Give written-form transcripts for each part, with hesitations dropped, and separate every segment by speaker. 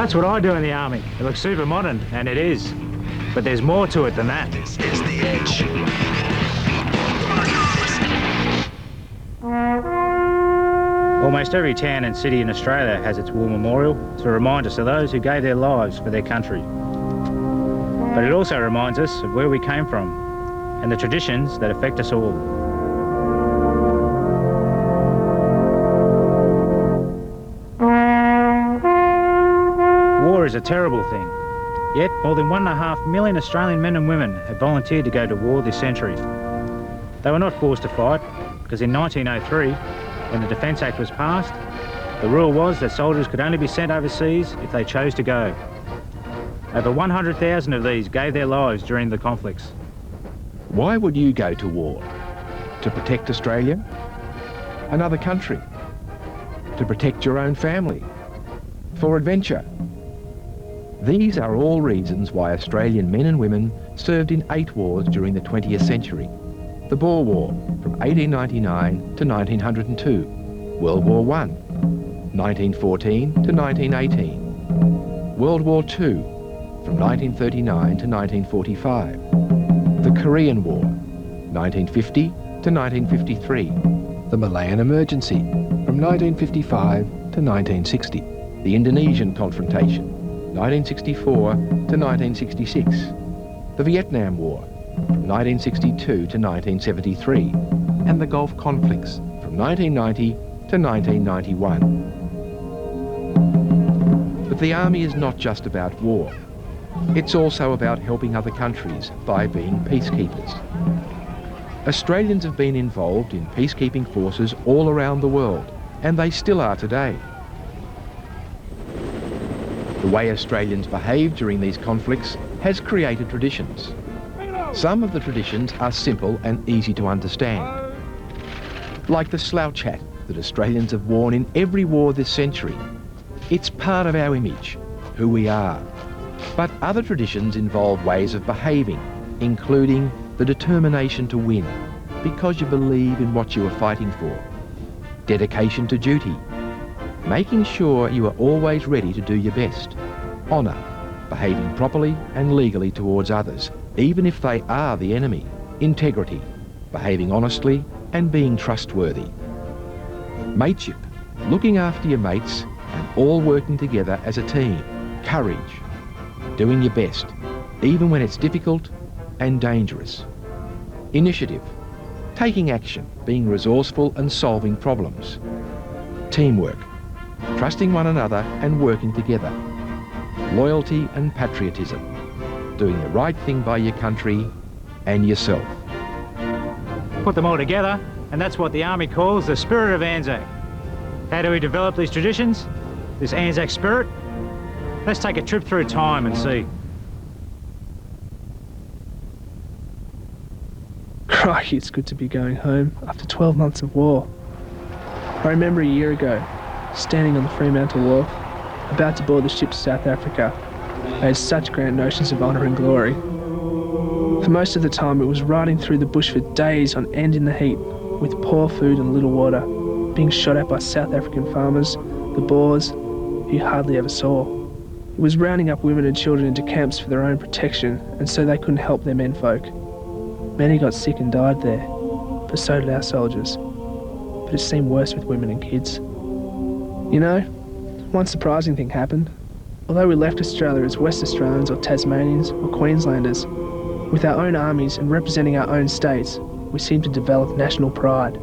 Speaker 1: That's what I do in the army. It looks super modern, and it is. But there's more to it than that.
Speaker 2: This is The Edge.
Speaker 1: Almost every town and city in Australia has its war memorial to remind us of those who gave their lives for their country. But it also reminds us of where we came from and the traditions that affect us all. War is a terrible thing, yet more than 1.5 million Australian men and women have volunteered to go to war this century. They were not forced to fight, because in 1903, when the Defence Act was passed, the rule was that soldiers could only be sent overseas if they chose to go. Over 100,000 of these gave their lives during the conflicts.
Speaker 3: Why would you go to war? To protect Australia? Another country? To protect your own family? For adventure? These are all reasons why Australian men and women served in 8 wars during the 20th century. The Boer War from 1899 to 1902, World War I, 1914 to 1918, World War II from 1939 to 1945, the Korean War, 1950 to 1953, the Malayan Emergency from 1955 to 1960, the Indonesian Confrontation, 1964 to 1966, the Vietnam War, from 1962 to 1973, and the Gulf conflicts from 1990 to 1991. But the army is not just about war. It's also about helping other countries by being peacekeepers. Australians have been involved in peacekeeping forces all around the world, and they still are today. The way Australians behave during these conflicts has created traditions. Some of the traditions are simple and easy to understand, like the slouch hat that Australians have worn in every war this century. It's part of our image, who we are. But other traditions involve ways of behaving, including the determination to win, because you believe in what you are fighting for, dedication to duty, making sure you are always ready to do your best, honour, behaving properly and legally towards others, even if they are the enemy, integrity, behaving honestly and being trustworthy. Mateship, looking after your mates and all working together as a team. Courage, doing your best, even when it's difficult and dangerous. Initiative, taking action, being resourceful and solving problems. Teamwork, trusting one another and working together. Loyalty and patriotism, doing the right thing by your country and yourself.
Speaker 1: Put them all together, and that's what the Army calls the spirit of Anzac. How do we develop these traditions, this Anzac spirit? Let's take a trip through time and see.
Speaker 4: Crikey, it's good to be going home after 12 months of war. I remember a year ago, standing on the Fremantle Wharf, about to board the ship to South Africa. I had such grand notions of honour and glory. For most of the time it was riding through the bush for days on end in the heat, with poor food and little water, being shot at by South African farmers, the Boers, who you hardly ever saw. It was rounding up women and children into camps for their own protection, and so they couldn't help their menfolk. Many got sick and died there, but so did our soldiers. But it seemed worse with women and kids. You know, one surprising thing happened. Although we left Australia as West Australians or Tasmanians or Queenslanders, with our own armies and representing our own states, we seemed to develop national pride.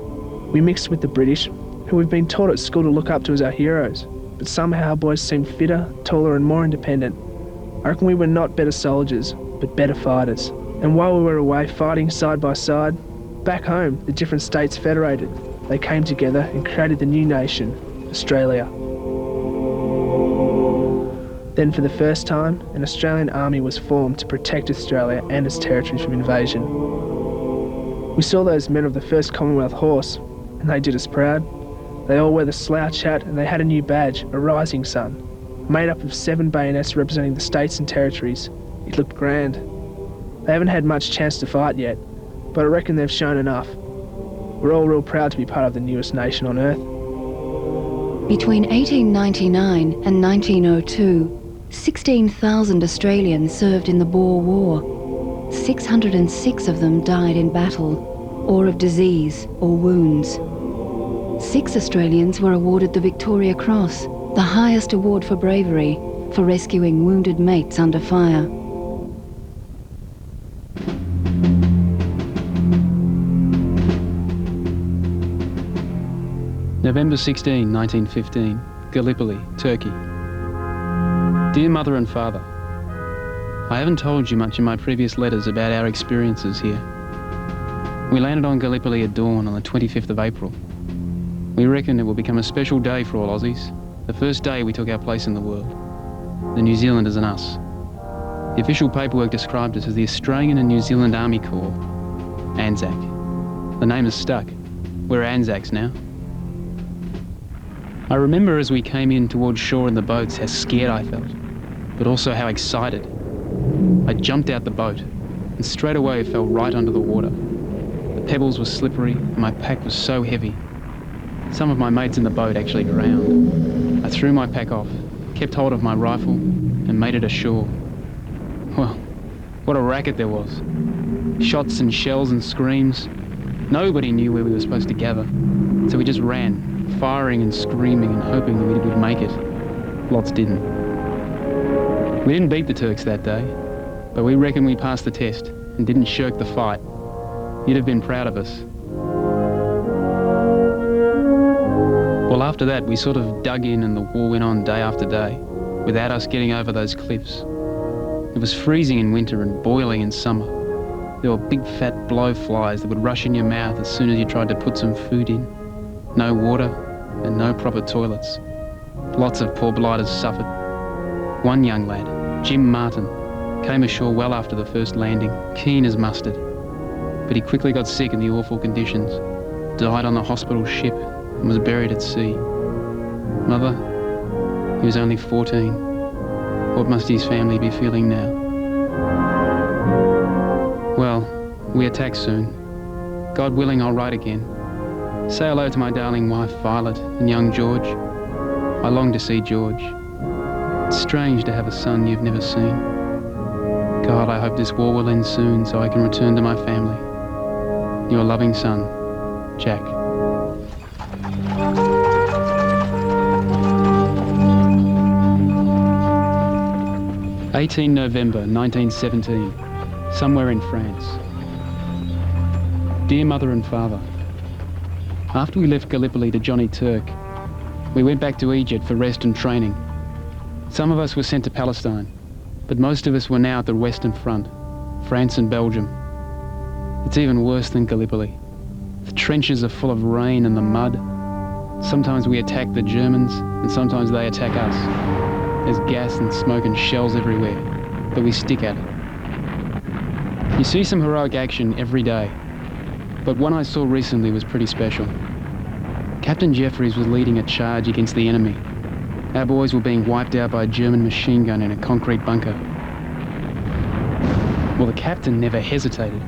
Speaker 4: We mixed with the British, who we've been taught at school to look up to as our heroes, but somehow our boys seemed fitter, taller and more independent. I reckon we were not better soldiers, but better fighters. And while we were away fighting side by side, back home the different states federated. They came together and created the new nation, Australia. Then for the first time, an Australian army was formed to protect Australia and its territories from invasion. We saw those men of the 1st Commonwealth Horse, and they did us proud. They all wear the slouch hat and they had a new badge, a rising sun, made up of 7 bayonets representing the states and territories. It looked grand. They haven't had much chance to fight yet, but I reckon they've shown enough. We're all real proud to be part of the newest nation on earth.
Speaker 5: Between 1899 and 1902,
Speaker 2: 16,000 Australians served in the Boer War. 606 of them died in battle, or of disease or wounds. 6 Australians were awarded the Victoria Cross, the highest award for bravery, for rescuing wounded mates under fire.
Speaker 5: November 16, 1915, Gallipoli, Turkey. Dear Mother and Father, I haven't told you much in my previous letters about our experiences here. We landed on Gallipoli at dawn on the 25th of April. We reckon it will become a special day for all Aussies, the first day we took our place in the world, the New Zealanders and us. The official paperwork described us as the Australian and New Zealand Army Corps, Anzac. The name has stuck. We're Anzacs now. I remember as we came in towards shore in the boats how scared I felt, but also how excited. I jumped out the boat and straight away fell right under the water. The pebbles were slippery and my pack was so heavy. Some of my mates in the boat actually drowned. I threw my pack off, kept hold of my rifle and made it ashore. Well, what a racket there was. Shots and shells and screams. Nobody knew where we were supposed to gather, so we just ran, firing and screaming and hoping that we would make it. Lots didn't. We didn't beat the Turks that day, but we reckon we passed the test and didn't shirk the fight. You'd have been proud of us. Well, after that, we sort of dug in and the war went on day after day, without us getting over those cliffs. It was freezing in winter and boiling in summer. There were big fat blowflies that would rush in your mouth as soon as you tried to put some food in. No water and no proper toilets. Lots of poor blighters suffered. One young lad, Jim Martin, came ashore well after the first landing, keen as mustard. But he quickly got sick in the awful conditions, died on the hospital ship and was buried at sea. Mother, he was only 14. What must his family be feeling now? Well, we attack soon. God willing, I'll write again. Say hello to my darling wife, Violet, and young George. I long to see George. It's strange to have a son you've never seen. God, I hope this war will end soon so I can return to my family. Your loving son, Jack. (18 November 1917, somewhere in France. Dear Mother and Father, after we left Gallipoli to Johnny Turk, we went back to Egypt for rest and training. Some of us were sent to Palestine, but most of us were now at the Western Front, France and Belgium. It's even worse than Gallipoli. The trenches are full of rain and the mud. Sometimes we attack the Germans, and sometimes they attack us. There's gas and smoke and shells everywhere, but we stick at it. You see some heroic action every day, but one I saw recently was pretty special. Captain Jeffries was leading a charge against the enemy. Our boys were being wiped out by a German machine gun in a concrete bunker. Well, the captain never hesitated.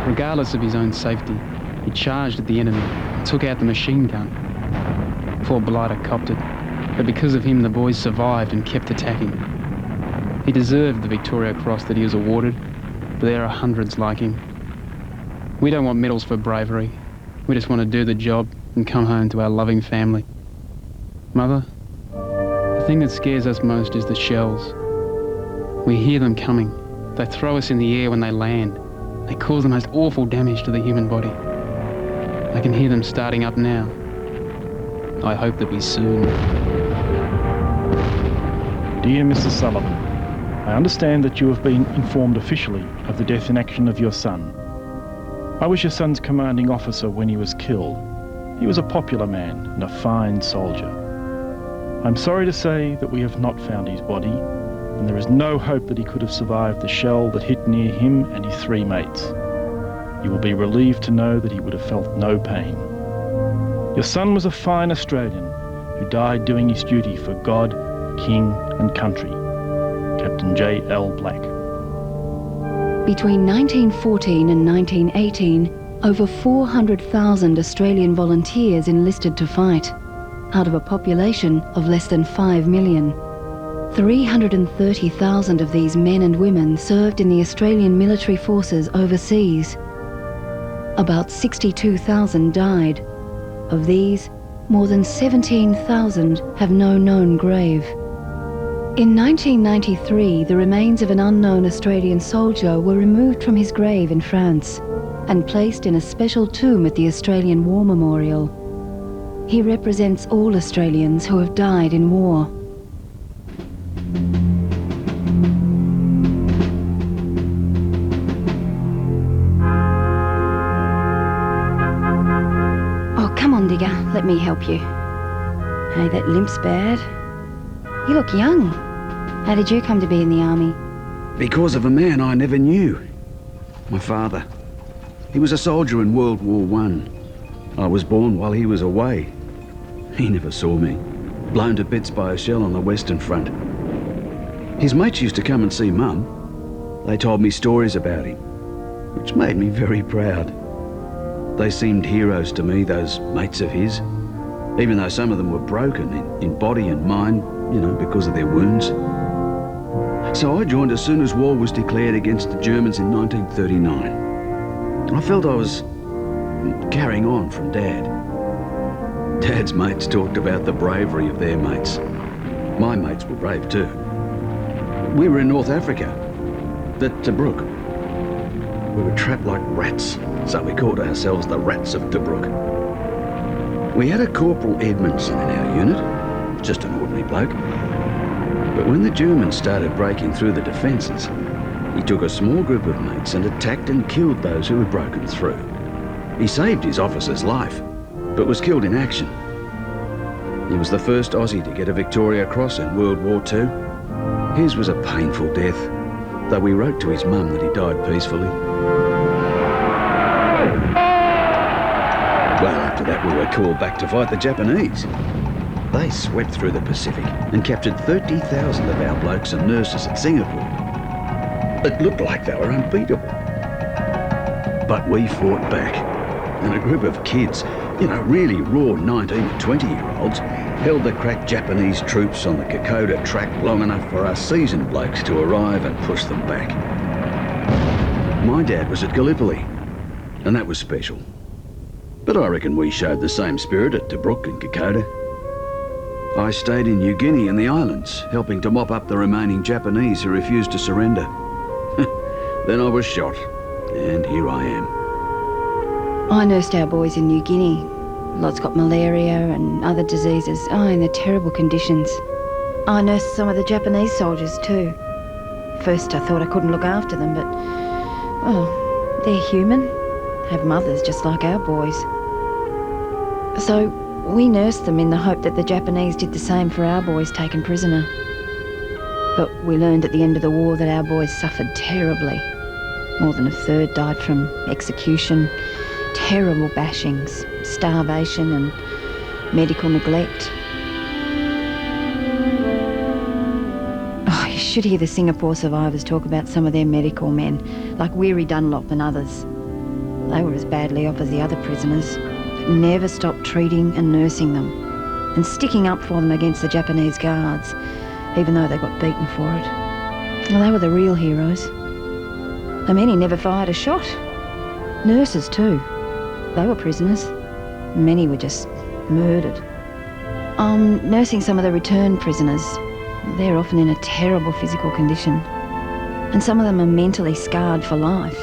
Speaker 5: Regardless of his own safety, he charged at the enemy and took out the machine gun. Poor blighter copped it, but because of him the boys survived and kept attacking. He deserved the Victoria Cross that he was awarded, but there are hundreds like him. We don't want medals for bravery. We just want to do the job and come home to our loving family. Mother, the thing that scares us most is the shells. We hear them coming. They throw us in the air when they land. They cause the most awful damage to the human body. I can hear them starting up now. I hope they'll be soon.
Speaker 6: Dear Mrs. Sullivan, I understand that you have been informed officially of the death in action of your son. I was your son's commanding officer when he was killed. He was a popular man and a fine soldier. I'm sorry to say that we have not found his body, and there is no hope that he could have survived the shell that hit near him and his 3 mates. You will be relieved to know that he would have felt no pain. Your son was a fine Australian who died doing his duty for God, King and country. Captain J.L. Black.
Speaker 2: Between 1914 and 1918, over 400,000 Australian volunteers enlisted to fight, out of a population of less than 5 million. 330,000 of these men and women served in the Australian military forces overseas. About 62,000 died. Of these, more than 17,000 have no known grave. In 1993, the remains of an unknown Australian soldier were removed from his grave in France and placed in a special tomb at the Australian War Memorial. He represents all Australians who have died in war. Oh, come on, Digger, let me help you. Hey, that limp's bad. You look young. How did you come to be in the army?
Speaker 7: Because of a man I never knew. My father. He was a soldier in World War I. I was born while he was away. He never saw me. Blown to bits by a shell on the Western Front. His mates used to come and see Mum. They told me stories about him, which made me very proud. They seemed heroes to me, those mates of his, even though some of them were broken in body and mind, you know, because of their wounds. So I joined as soon as war was declared against the Germans in 1939. I felt I was carrying on from Dad. Dad's mates talked about the bravery of their mates. My mates were brave too. We were in North Africa, at Tobruk. We were trapped like rats, so we called ourselves the Rats of Tobruk. We had a Corporal Edmondson in our unit, just an ordinary bloke. But when the Germans started breaking through the defences, he took a small group of mates and attacked and killed those who had broken through. He saved his officer's life, but was killed in action. He was the first Aussie to get a Victoria Cross in World War II. His was a painful death, though we wrote to his mum that he died peacefully. Well, after that we were called back to fight the Japanese. They swept through the Pacific and captured 30,000 of our blokes and nurses at Singapore. It looked like they were unbeatable. But we fought back, and a group of kids, you know, really raw 19 and 20-year-olds, held the crack Japanese troops on the Kokoda track long enough for us seasoned blokes to arrive and push them back. My dad was at Gallipoli, and that was special. But I reckon we showed the same spirit at Tobruk and Kokoda. I stayed in New Guinea and the islands, helping to mop up the remaining Japanese who refused to surrender. Then I was shot, and here I am.
Speaker 2: I nursed our boys in New Guinea. Lots got malaria and other diseases. Oh, in the terrible conditions. I nursed some of the Japanese soldiers too. First I thought I couldn't look after them, but, well, they're human. Have mothers just like our boys. So we nursed them in the hope that the Japanese did the same for our boys taken prisoner. But we learned at the end of the war that our boys suffered terribly. More than a third died from execution, terrible bashings, starvation and medical neglect. Oh, you should hear the Singapore survivors talk about some of their medical men, like Weary Dunlop and others. They were as badly off as the other prisoners, but never stopped treating and nursing them, and sticking up for them against the Japanese guards, even though they got beaten for it. Well, they were the real heroes. The many never fired a shot. Nurses too. They were prisoners. Many were just murdered. Nursing some of the returned prisoners. They're often in a terrible physical condition. And some of them are mentally scarred for life.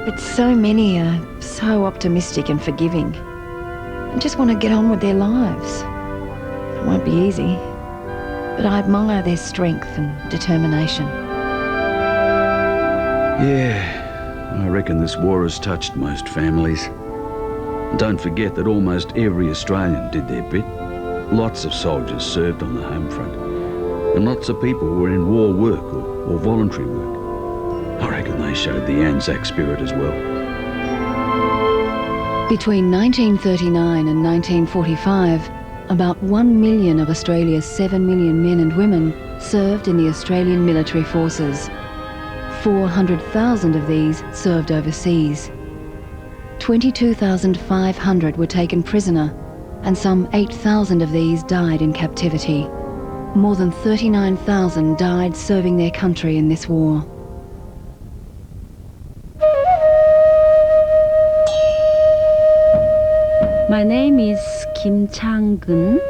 Speaker 2: But so many are so optimistic and forgiving. And just want to get on with their lives. It won't be easy. But I admire their strength and determination.
Speaker 7: Yeah, I reckon this war has touched most families. Don't forget that almost every Australian did their bit. Lots of soldiers served on the home front. And lots of people were in war work or voluntary work. I reckon they showed the Anzac spirit as well.
Speaker 2: Between 1939 and 1945, about 1 million of Australia's 7 million men and women served in the Australian military forces. 400,000 of these served overseas. 22,500 were taken prisoner, and some 8,000 of these died in captivity. More than 39,000 died serving their country in this war.
Speaker 8: My name is Kim Chang-gun.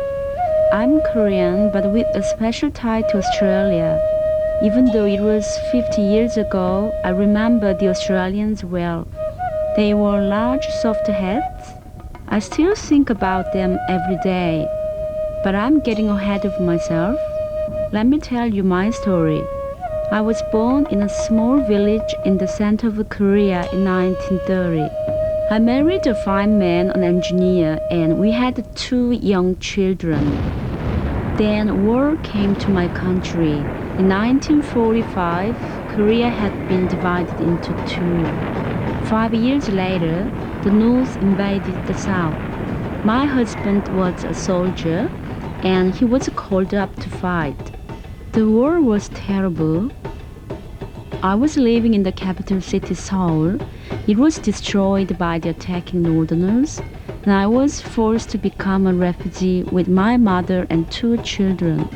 Speaker 8: I'm Korean, but with a special tie to Australia. Even though it was 50 years ago, I remember the Australians well. They wore large soft hats. I still think about them every day. But I'm getting ahead of myself. Let me tell you my story. I was born in a small village in the center of Korea in 1930. I married a fine man, an engineer, and we had 2 young children. Then war came to my country. In 1945, Korea had been divided into 2. 5 years later, the North invaded the South. My husband was a soldier, and he was called up to fight. The war was terrible. I was living in the capital city, Seoul. It was destroyed by the attacking Northerners, and I was forced to become a refugee with my mother and 2 children.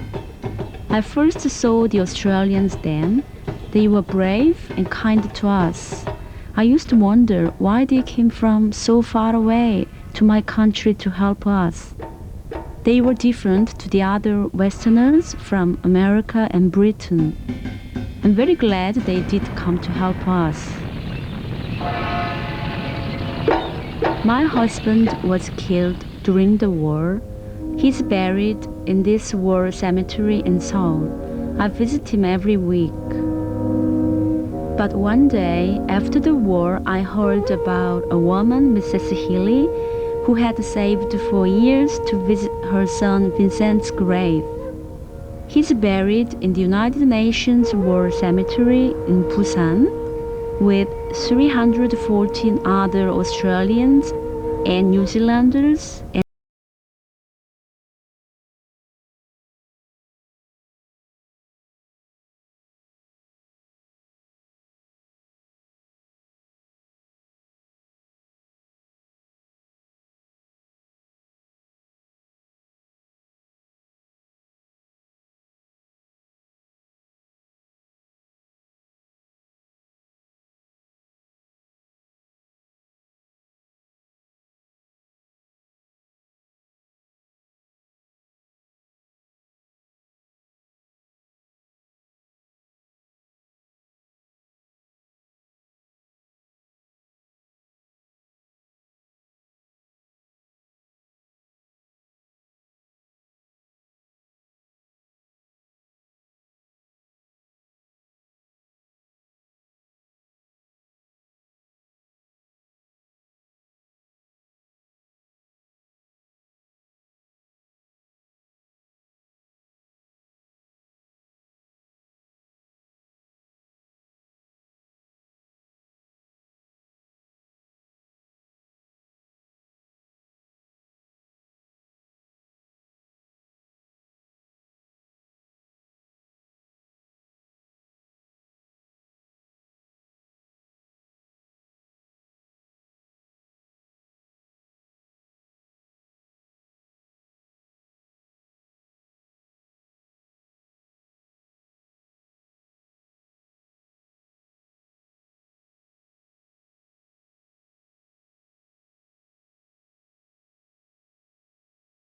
Speaker 8: I first saw the Australians then. They were brave and kind to us. I used to wonder why they came from so far away to my country to help us. They were different to the other Westerners from America and Britain. I'm very glad they did come to help us. My husband was killed during the war. He's buried in this war cemetery in Seoul. I visit him every week. But one day, after the war, I heard about a woman, Mrs. Healy, who had saved for years to visit her son Vincent's grave. He's buried in the United Nations War Cemetery in Busan with 314 other Australians and New Zealanders and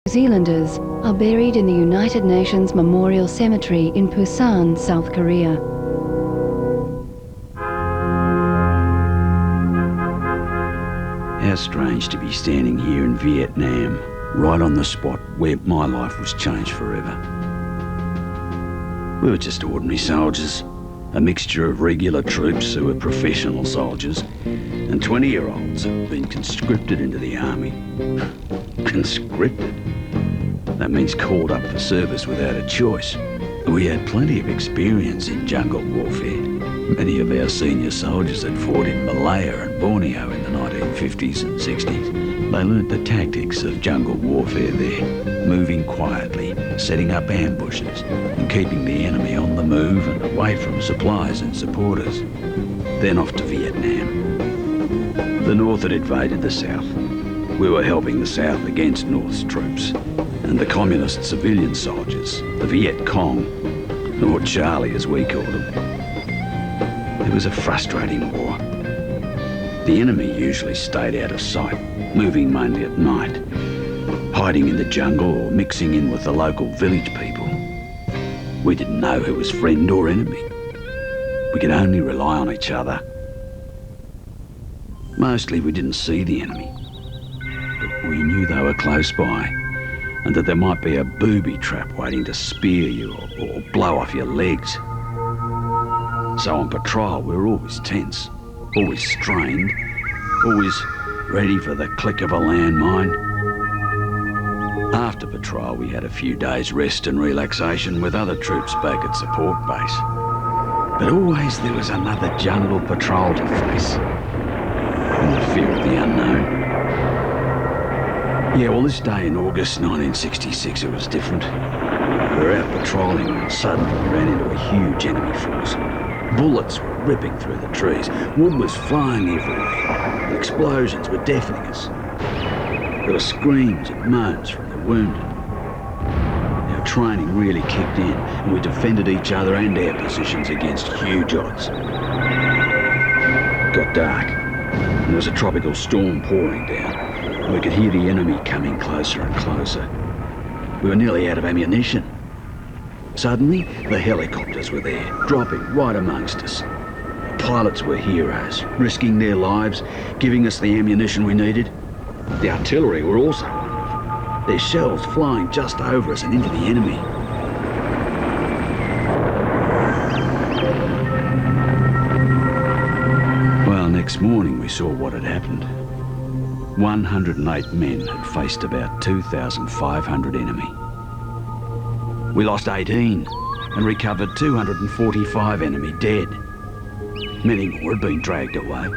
Speaker 2: New Zealanders are buried in the United Nations Memorial Cemetery in Busan, South Korea.
Speaker 7: How strange to be standing here in Vietnam, right on the spot where my life was changed forever. We were just ordinary soldiers, a mixture of regular troops who were professional soldiers and 20-year-olds who had been conscripted into the army. Conscripted? That means called up for service without a choice. We had plenty of experience in jungle warfare. Many of our senior soldiers had fought in Malaya and Borneo in the 1950s and 60s. They learnt the tactics of jungle warfare there, moving quietly, setting up ambushes, and keeping the enemy on the move and away from supplies and supporters. Then off to Vietnam. The North had invaded the South. We were helping the South against North's troops. and the communist civilian soldiers, the Viet Cong, or Charlie as we called them. It was a frustrating war. The enemy usually stayed out of sight, moving mainly at night, hiding in the jungle or mixing in with the local village people. We didn't know who was friend or enemy. We could only rely on each other. Mostly we didn't see the enemy, but we knew they were close by and that there might be a booby trap waiting to spear you or blow off your legs. So on patrol we were always tense, always strained, always ready for the click of a landmine. After patrol we had a few days rest and relaxation with other troops back at support base. But always there was another jungle patrol to face, and the fear of the unknown. Yeah, well, this day in August 1966 it was different. We were out patrolling and suddenly we ran into a huge enemy force. Bullets were ripping through the trees, wood was flying everywhere, and explosions were deafening us. There were screams and moans from the wounded. Our training really kicked in, and we defended each other and our positions against huge odds. It got dark, and there was a tropical storm pouring down. We could hear the enemy coming closer and closer. We were nearly out of ammunition. Suddenly, the helicopters were there, dropping right amongst us. The pilots were heroes, risking their lives, giving us the ammunition we needed. The artillery were also wonderful, their shells flying just over us and into the enemy. Well, next morning we saw what had happened. 108 men had faced about 2,500 enemy. We lost 18 and recovered 245 enemy dead. Many more had been dragged away.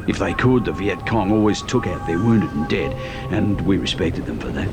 Speaker 7: If they could, the Viet Cong always took out their wounded and dead, and we respected them for that.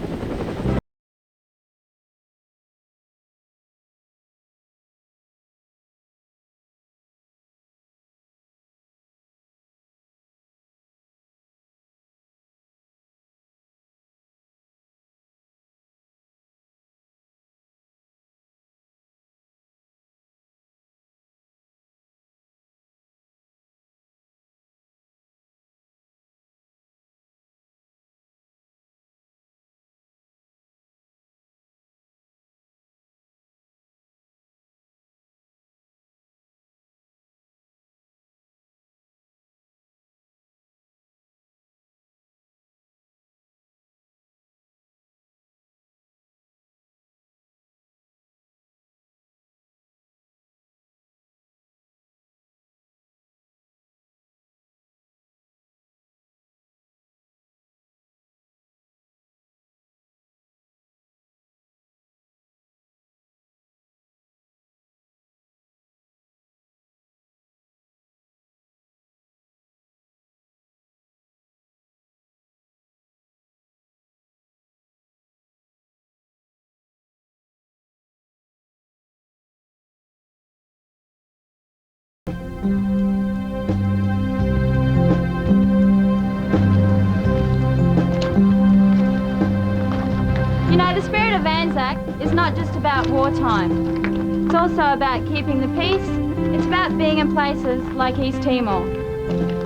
Speaker 9: You know, the spirit of Anzac is not just about wartime. It's also about keeping the peace. It's about being in places like East Timor.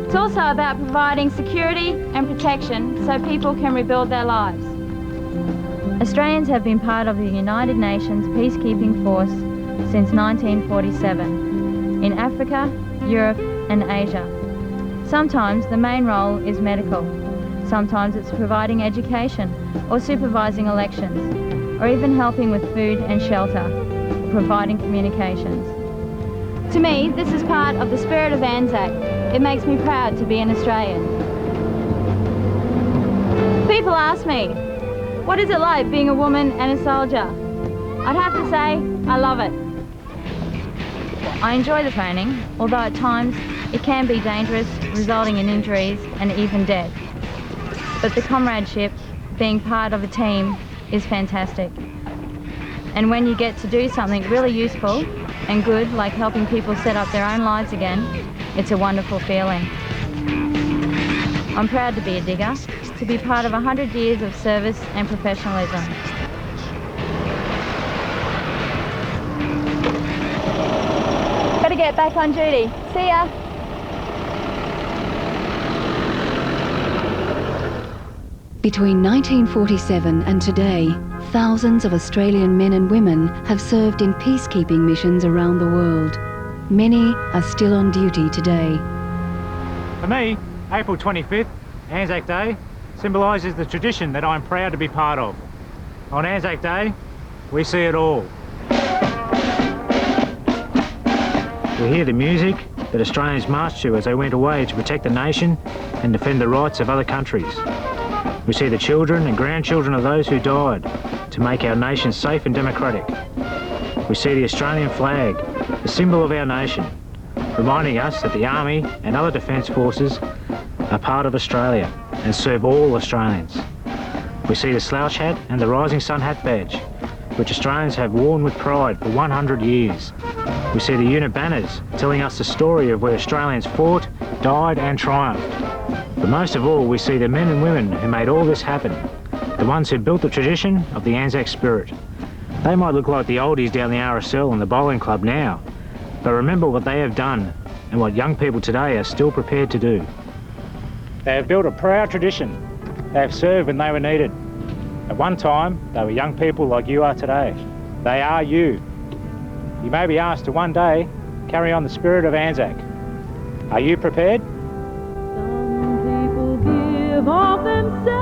Speaker 9: It's also about providing security and protection so people can rebuild their lives. Australians have been part of the United Nations Peacekeeping Force since 1947 in Africa, Europe and Asia. Sometimes the main role is medical. Sometimes it's providing education or supervising elections, or even helping with food and shelter, or providing communications. To me, this is part of the spirit of Anzac. It makes me proud to be an Australian. People ask me, what is it like being a woman and a soldier? I'd have to say, I love it. I enjoy the training, although at times it can be dangerous, resulting in injuries and even death. But the comradeship, being part of a team, is fantastic. And when you get to do something really useful and good, like helping people set up their own lives again, it's a wonderful feeling. I'm proud to be a digger, to be part of 100 years of service and professionalism. get back on duty. See ya.
Speaker 2: Between 1947 and today, thousands of Australian men and women have served in peacekeeping missions around the world. Many are still on duty today.
Speaker 1: For me, April 25th, Anzac Day, symbolises the tradition that I'm proud to be part of. On Anzac Day, we see it all. We hear the music that Australians marched to as they went away to protect the nation and defend the rights of other countries. We see the children and grandchildren of those who died to make our nation safe and democratic. We see the Australian flag, the symbol of our nation, reminding us that the Army and other defence forces are part of Australia and serve all Australians. We see the slouch hat and the rising sun hat badge, which Australians have worn with pride for 100 years. We see the unit banners telling us the story of where Australians fought, died and triumphed. But most of all, we see the men and women who made all this happen, the ones who built the tradition of the Anzac spirit. They might look like the oldies down the RSL and the bowling club now, but remember what they have done and what young people today are still prepared to do. They have built a proud tradition. They have served when they were needed. At one time, they were young people like you are today. They are you. You may be asked to one day carry on the spirit of Anzac. Are you prepared?
Speaker 10: Some people give of themselves.